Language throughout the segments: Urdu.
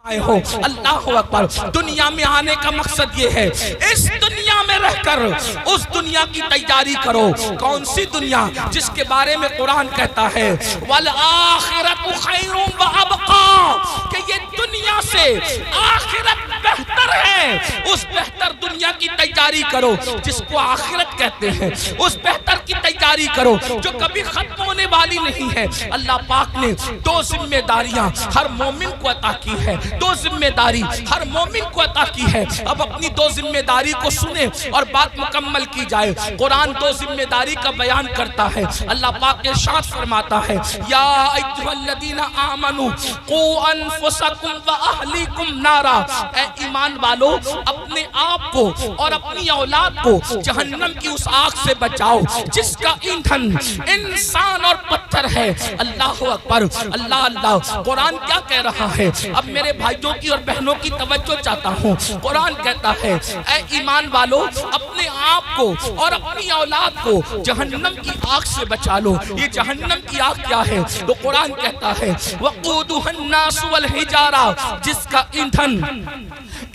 آئے ہو. اللہ اکبر. دنیا میں آنے کا مقصد یہ ہے اس دنیا میں رہ کر اس دنیا کی تیاری کرو. کون سی دنیا؟ جس کے بارے میں قرآن کہتا ہے وَالْآخِرَةُ خَيْرٌ وَأَبْقَىٰ کہ یہ دنیا سے آخرت بہتر ہے. اس بہتر دنیا کی تیاری کرو جس کو آخرت کہتے ہیں. اس بہتر کی تیاری کرو جو کبھی ختم ہونے والی نہیں ہے. اللہ پاک نے دو ذمہ داریاں ہر مومن کو عطا کی ہے. دو ذمہ داری ہر مومن کو عطا کی ہے. اب اپنی دو ذمہ داری کو سنیں اور بات مکمل کی جائے. قرآن دو ذمہ داری کا بیان کرتا ہے. اللہ پاک ارشاد فرماتا ہے یا ایھا الذین آمنوا قوا انفسکم واہلیکم نارا اے ایمان والو اپنے آپ کو اور اپنی اولاد کو جہنم کی اس آگ سے بچاؤ جس کا ایندھن انسان اور پتھر ہے. اللہ اکبر. اللہ اللہ. قرآن کیا کہہ رہا ہے؟ اب میرے بھائیوں کی اور بہنوں کی توجہ چاہتا ہوں. قرآن کہتا ہے اے ایمان والو اپنے آپ کو اور اپنی اولاد کو جہنم کی آگ سے بچا لو. یہ جہنم کی آگ کیا ہے؟ تو قرآن کہتا ہے وقودها الناس والحجارہ جس کا ایندھن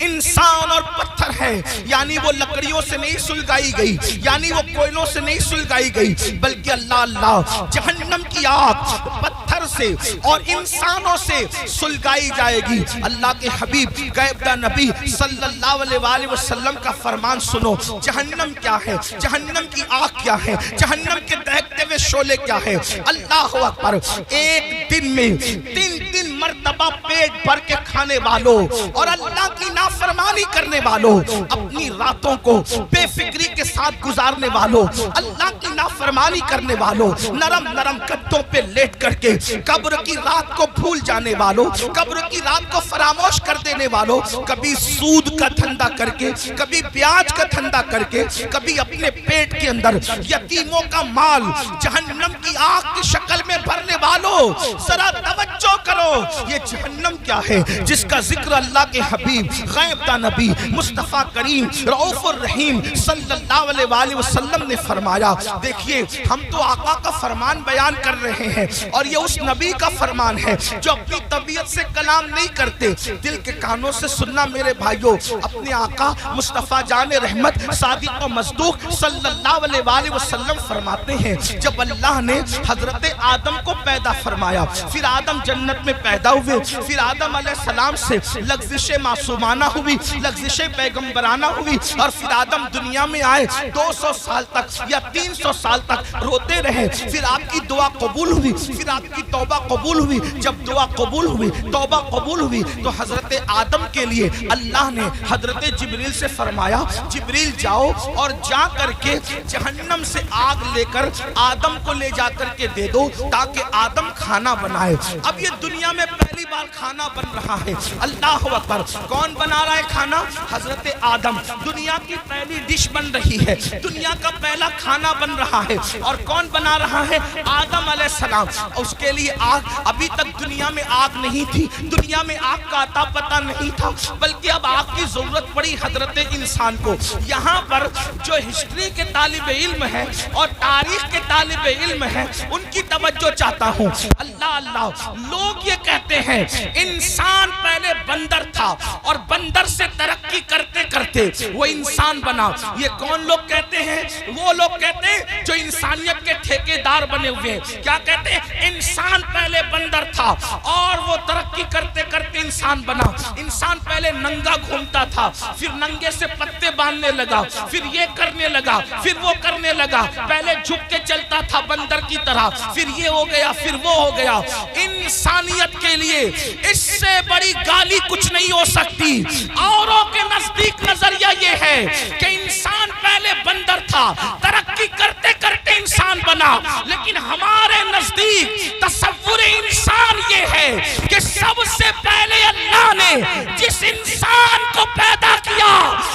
انسان اور پتھر ہے. یعنی وہ لکڑیوں سے نہیں سلگائی گئی, یعنی وہ کوئلوں سے نہیں سلگائی گئی, بلکہ اللہ اللہ جہنم کی آگ پتھر سے اور انسانوں سے سلگائی جائے گی. اللہ کے حبیب غیب نبی صلی اللہ علیہ وآلہ وسلم کا فرمان سنو. جہنم کیا ہے؟ جہنم کی آگ کیا ہے؟ جہنم کے دہکتے ہوئے شعلے کیا ہے؟ اللہ اکبر. ایک دن میں 3 مرتبہ پیٹ بھر کے کھانے والوں اور اللہ کی نافرمانی کرنے والوں, اپنی راتوں کو بے فکری کے ساتھ گزارنے والوں, اللہ کی نافرمانی کرنے والوں, نرم نرم گدوں پہ لیٹ کر کے قبر کی رات کو بھول جانے والوں, قبر کی رات کو فراموش کر دینے والوں, کبھی سود کا دھندا کر کے, کبھی بیاج کا دھندا کر کے, کبھی اپنے پیٹ کے اندر یتیموں کا مال جہنم کی آگ کی شکل میں بھرنے والوں, ذرا توجہ کرو. یہ جہنم کیا ہے جس کا ذکر اللہ کے حبیب غیب دا نبی مصطفیٰ کریم رؤوف الرحیم صلی اللہ علیہ وآلہ وسلم نے فرمایا. دیکھیے ہم تو آقا کا فرمان بیان کر رہے ہیں اور یہ اس نبی کا فرمان ہے جو اپنی طبیعت سے کلام نہیں کرتے, دل کے کانوں سے سننا میرے بھائیوں. اپنے آقا مصطفیٰ جان رحمت صادق و مصدوق صلی اللہ علیہ وآلہ وسلم فرماتے ہیں جب اللہ نے حضرت آدم کو پیدا فرمایا, پھر آدم جنت میں پیدا ہوئے, پھر آدم علیہ السلام سے لغزش معصومانہ ہوئی, لغزش پیغمبرانہ ہوئی, اور پھر آدم دنیا میں آئے 200 سال تک یا 300 سال تک روتے رہے. پھر آپ کی دعا قبول ہوئی, پھر آپ کی توبہ قبول ہوئی. جب دعا قبول ہوئی, توبہ قبول ہوئی, تو حضرت آدم کے لیے اللہ نے حضرت جبریل سے فرمایا جبریل جاؤ اور جا کر کے جہنم سے آگ لے کر آدم کو لے جا کر کے دے دو تاکہ آدم کھانا بنائے. اب یہ دنیا میں پہلی بار کھانا بن رہا ہے. اللہ اکبر. کون بنا رہا ہے کھانا؟ حضرت آدم. دنیا کی پہلی ڈش بن رہی ہے, دنیا کا پہلا کھانا بن رہا ہے, اور کون بنا رہا ہے؟ آدم علیہ السلام. اس کے لیے آگ, ابھی تک دنیا میں آگ نہیں تھی, دنیا میں آگ کا عطا پتہ نہیں تھا, بلکہ اب آگ کی ضرورت پڑی حضرت انسان کو. یہاں پر جو ہسٹری کے طالب علم ہے اور تاریخ کے طالب علم ہے ان کی توجہ چاہتا ہوں. اللہ اللہ. لوگ یہ کہتے ہیں انسان پہلے بندر تھا اور بندر سے ترقی کرتے کرتے وہ انسان بنا. یہ کون لوگ کہتے ہیں؟ وہ لوگ کہتے ہیں جو انسانیت کے ٹھیکیدار بنے ہوئے ہیں. کیا کہتے ہیں؟ انسان پہلے بندر تھا اور وہ ترقی کرتے کرتے انسان بنا. انسان پہلے ننگا گھومتا تھا, پھر ننگے سے پتے باندھنے لگا, پھر یہ کرنے لگا, پھر وہ کرنے لگا. پہلے جھک کے چلتا تھا بندر کی طرح, پھر یہ ہو گیا, پھر وہ ہو گیا. انسانیت کے لیے اس سے بڑی گالی کچھ نہیں ہو سکتی. اوروں کے نزدیک نظریہ یہ ہے کہ انسان پہلے بندر تھا, ترقی کرتے کرتے انسان بنا, لیکن ہمارے نزدیک تصور انسان یہ ہے کہ سب سے پہلے اللہ نے جس انسان کو پیدا کیا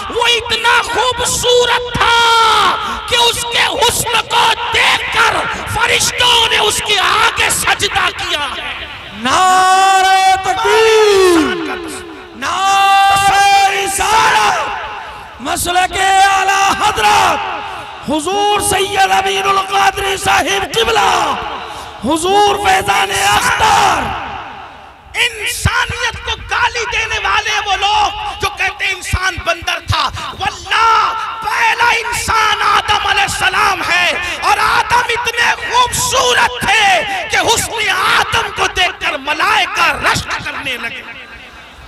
وہ اتنا خوبصورت تھا کہ اس کے حسن کو دیکھ کر فرشتوں نے اس کے آگے سجدہ کیا. نعرہ تکبیر, نعرہ رسالت, مسلک اعلی حضرت حضور سید امین القادری صاحب قبلہ, حضور فیضان اختر. انسانیت کو گالی دینے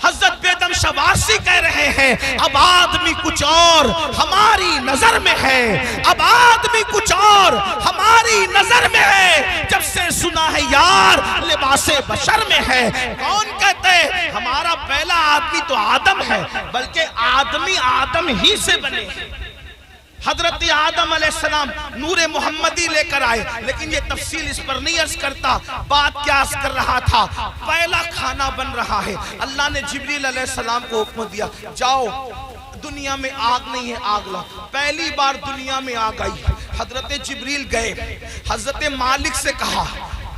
حضرت بیدم شباسی کہہ رہے ہیں اب آدمی کچھ اور ہماری نظر میں ہے، اب آدمی کچھ اور ہماری نظر میں ہے، جب سے سنا ہے یار لباس بشر میں ہے۔ کون کہتے ہیں ہمارا پہلا آدمی تو آدم ہے، بلکہ آدمی آدم ہی سے بنے۔ حضرت آدم علیہ السلام نور محمدی لے کر آئے، لیکن یہ تفصیل اس پر نہیں عرض کرتا۔ بات کیا عرض کر رہا تھا، پہلا کھانا بن رہا ہے۔ اللہ نے جبریل علیہ السلام کو حکم دیا جاؤ دنیا میں آگ نہیں ہے آگ لاؤ۔ پہلی بار دنیا میں آگ آئی، حضرت جبریل گئے، حضرت مالک سے کہا،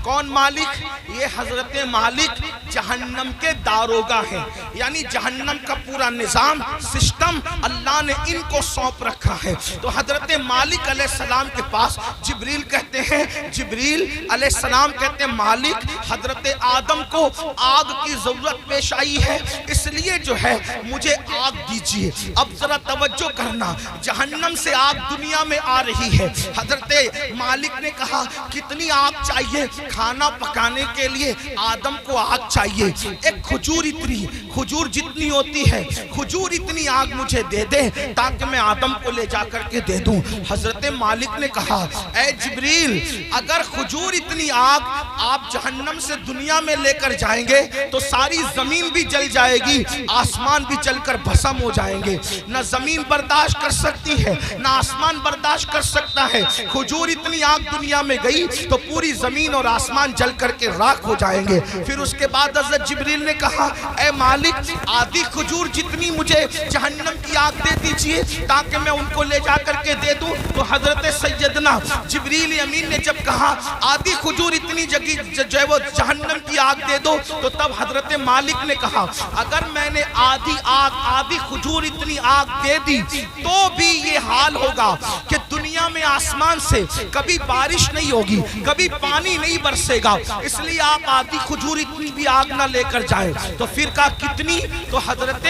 کون مالک؟ یہ حضرت مالک جہنم کے داروغہ ہیں، یعنی جہنم کا پورا نظام سسٹم اللہ نے ان کو سونپ رکھا ہے۔ تو حضرت مالک علیہ السلام کے پاس جبریل کہتے ہیں، جبریل علیہ السلام کہتے ہیں مالک حضرت آدم کو آگ کی ضرورت پیش آئی ہے، اس لیے جو ہے مجھے آگ دیجئے۔ اب ذرا توجہ کرنا، جہنم سے آگ دنیا میں آ رہی ہے۔ حضرت مالک نے کہا کتنی آگ چاہیے؟ کھانا پکانے کے لیے آدم کو آگ چاہیے، ایک کھجور اتنی، کھجور جتنی ہوتی ہے کھجور اتنی آگ مجھے دے دے تاکہ میں آدم کو لے جا کر کے دے دوں۔ حضرت مالک نے کہا اے جبریل اگر کھجور اتنی آگ آپ جہنم سے دنیا میں لے کر جائیں گے تو ساری زمین بھی جل جائے گی، آسمان بھی جل کر بھسم ہو جائیں گے۔ نہ زمین برداشت کر سکتی ہے نہ آسمان برداشت کر سکتا ہے۔ کھجور اتنی آگ دنیا میں گئی تو پوری زمین اور آسمان جل کر کے راکھ ہو جائیں گے۔ پھر اس کے بعد حضرت جبریل نے کہا اے مالک آدھی کھجور جتنی مجھے جہنم کی آگ دے دیجئے تاکہ میں ان کو لے جا کر کے دے دوں۔ تو حضرت سیدنا جبریل امین نے جب کہا آدھی کھجور اتنی جو ہے وہ جہنم کی آگ دے دو، تو تب حضرت مالک نے کہا اگر میں نے آدھی کھجور اتنی آگ دے دی تو بھی یہ حال ہوگا کہ دنیا میں آسمان سے کبھی بارش نہیں ہوگی، کبھی پانی نہیں برسے گا، اس لیے آپ آدھی کھجور اتنی بھی آگ نہ لے کر جائیں۔ تو پھر کہا کتنی؟ تو حضرت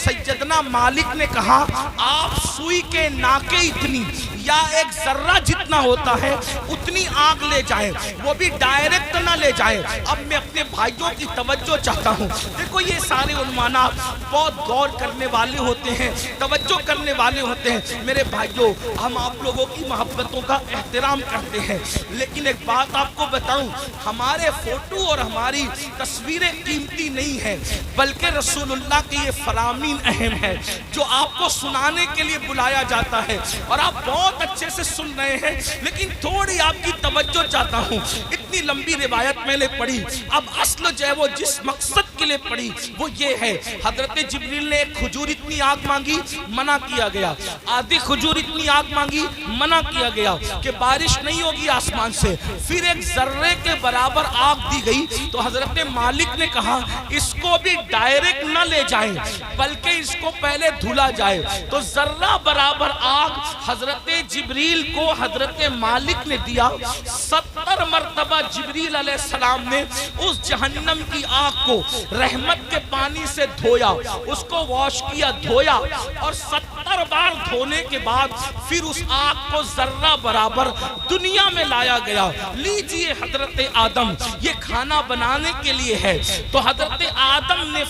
سیدنا مالک نے کہا آپ سوئی کے ناکے اتنی یا ایک ذرہ جتنا ہوتا ہے اتنی آگ لے جائیں، وہ بھی ڈائریکٹ نہ لے جائیں۔ اب میں اپنے بھائیوں کی توجہ چاہتا ہوں، دیکھو یہ سارے عنوانات بہت غور کرنے والے ہوتے ہیں، توجہ کرنے والے ہوتے ہیں۔ میرے بھائیوں ہم آپ لوگوں کی محبتوں کا احترام کرتے ہیں، لیکن ایک بات آپ کو بتاؤں، ہمارے فوٹو اور ہماری تصویریں قیمتی نہیں ہیں، بلکہ رسول اللہ کے یہ فرامین اہم ہے جو آپ کو سنانے کے لیے بلایا جاتا ہے، اور آپ بہت اچھے سے سن رہے ہیں، لیکن تھوڑی آپ کی توجہ چاہتا ہوں۔ اتنی لمبی روایت میں نے پڑھی، اب اصل جو ہے وہ جس مقصد کے لیے پڑھی وہ یہ ہے، حضرت جبریل نے ایک کھجور اتنی آگ مانگی، منع کیا گیا، آدھی کھجور اتنی آگ مانگی، منع کیا گیا کہ بارش نہیں ہوگی آسمان سے، پھر ایک ذرے کے برابر آگ دی گئی۔ تو حضرت مالک نے کہا اس کو بھی ڈائریکٹ نہ لے جائیں بلکہ اس کو پہلے دھلا جائے۔ تو ذرہ برابر آگ حضرت جبریل کو حضرت مالک نے دیا، 70 مرتبہ جبریل علیہ السلام نے اس جہنم کی آگ کو رحمت کے پانی سے دھویا، اس کو واش کیا، دھویا، اور 70 بار دھونے کے بعد پھر اس آگ کو ذرہ برابر دنیا میں لایا گیا۔ لیجئے حضرت آدم یہ کھانا بنانے کے لیے ہے، تو حضرت آدم نے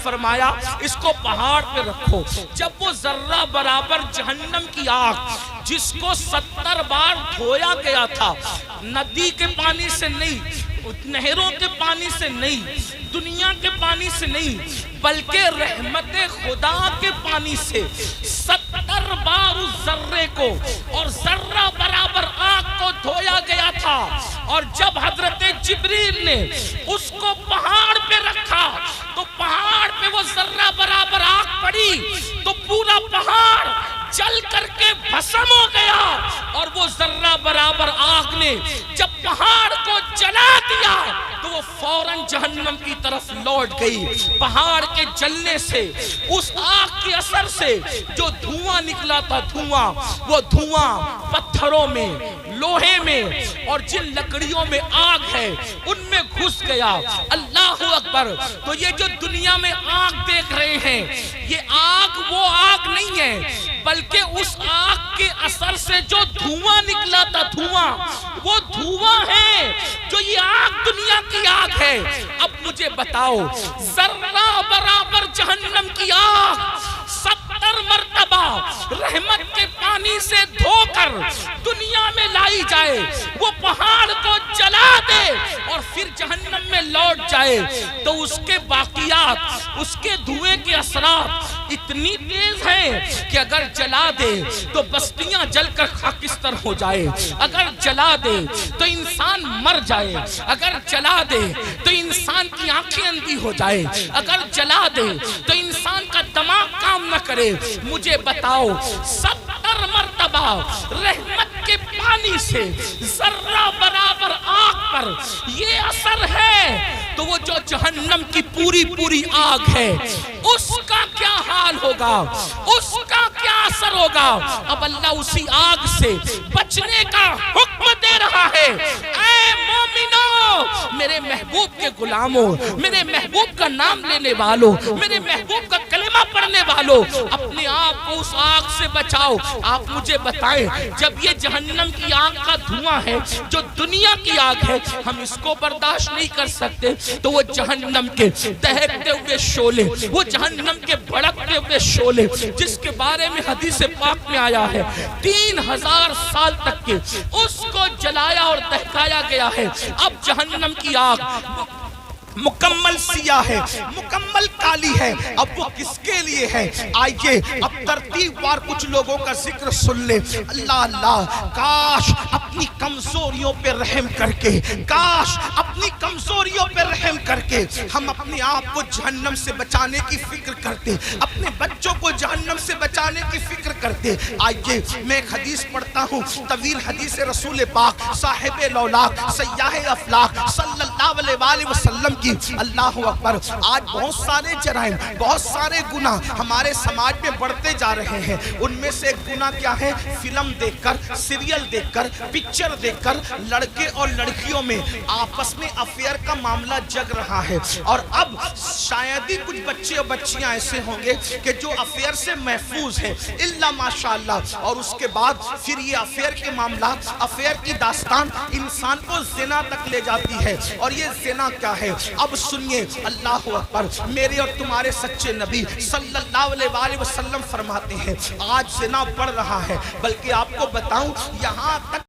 فرمایا اس کو پہاڑ پہ رکھو۔ جب وہ ذرہ برابر جہنم کی آگ جس کو 70 بار دھویا گیا تھا، ندی کے پانی سے نہیں، نہروں کے پانی سے نہیں، دنیا کے پانی سے نہیں، بلکہ رحمت خدا کے پانی سے 70 بار اس ذرے کو اور ذرہ برابر آگ کو دھویا گیا تھا۔ اور جب حضرت جبریل نے اس کو پہاڑ پہ رکھا تو پہاڑ پہ وہ ذرہ برابر آگ پڑی تو پورا پہاڑ جل کر کے بھسم ہو گیا، اور وہ ذرہ برابر آگ نے جب پہاڑ کو جلا دیا تو وہ فوراً جہنم کی طرف لوٹ گئی۔ پہاڑ کے جلنے سے، اس آگ کے اثر سے جو دھواں نکلا تھا، وہ دھواں پتھروں میں، لوہے میں اور جن لکڑیوں میں آگ ہے ان میں گھس گیا۔ اللہ اکبر! تو یہ جو دنیا میں آگ دیکھ رہے ہیں، یہ آگ وہ آگ نہیں ہے، بلکہ اس آگ کے اثر سے جو دھواں نکلا تھا، وہ دھواں ہے جو یہ آگ دنیا کی آگ ہے۔ اب مجھے بتاؤ ذرہ برابر رحمت کے پانی سے دھو کر دنیا میں لائی جائے، وہ پہاڑ کو جلا دے اور پھر جہنم میں لوٹ جائے، تو اس کے باقیات، اس کے دھوئے کے اثرات اتنی تیز ہیں کہ اگر جلا دے تو بستیاں جل کر خاکستر ہو جائے، اگر جلا دے تو انسان مر جائے، اگر جلا دے تو انسان کی آنکھیں اندھی ہو جائے، اگر جلا دے تو انسان کا دماغ کام نہ کرے۔ مجھے بتاؤ 70 مرتبہ رحمت کے پانی سے ذرہ برابر آگ پر یہ اثر ہے، تو وہ جو جہنم کی پوری پوری آگ ہے اس کا کیا حال ہوگا، اس کا کیا اثر ہوگا۔ اب اللہ اسی آگ سے بچنے کا حکم دے رہا ہے۔ اے مومنو، میرے محبوب کے غلاموں، میرے محبوب کا نام لینے والوں، میرے محبوب کا کلمہ پڑھنے والوں، اپنے آپ کو اس آگ سے بچاؤ۔ آپ مجھے بتائیں، جب یہ جہنم کی آگ کا دھواں ہے، جو دنیا کی آگ ہے، ہم اس کو برداشت نہیں کر سکتے، تو وہ جہنم کے دہکتے ہوئے شعلے، وہ جہنم کے بھڑکتے ہوئے شعلے، جس کے بارے میں حدیث پاک میں آیا ہے 3000 سال تک کے اس کو جلایا اور دہکایا گیا ہے۔ اب جہنم کی آگ مکمل سیاہ ہے، مکمل کالی ہے، اب وہ کس کے لیے ہے؟ آئیے اب ترتیب وار کچھ لوگوں کا ذکر سن لے۔ اللہ اللہ، کاش اپنی کمزوریوں پہ رحم کر کے، کاش اپنی کمزوریوں پہ رحم کر کے ہم اپنے آپ کو جہنم سے بچانے کی فکر کرتے، اپنے بچوں کو جہنم سے بچانے کی فکر کرتے۔ آئیے میں ایک حدیث پڑھتا ہوں، طویل حدیث رسول پاک صاحب لولاک سیاح افلاک صلی اللہ علیہ وآلہ وسلم کی۔ اللہ اکبر، آج بہت سارے جرائم، بہت سارے گناہ ہمارے سماج میں بڑھتے جا رہے ہیں۔ ان میں سے ایک گناہ کیا ہے؟ فلم دیکھ کر، سیریل دیکھ کر، پکچر دیکھ کر لڑکے اور لڑکیوں میں آپس میں افیئر کا معاملہ جگ رہا ہے۔ اور اب شاید ہی کچھ بچے اور بچیاں ایسے ہوں گے کہ جو افیئر سے محفوظ ہیں، الا ماشاءاللہ۔ اور اس کے بعد پھر یہ افیئر کے معاملات، افیئر کی داستان انسان کو زنا تک لے جاتی ہے۔ اور یہ زنا کیا ہے؟ اب سنیے، اللہ اکبر، میرے اور تمہارے سچے نبی صلی اللہ علیہ وآلہ وسلم فرماتے ہیں آج زنا بڑھ رہا ہے، بلکہ آپ کو بتاؤں یہاں تک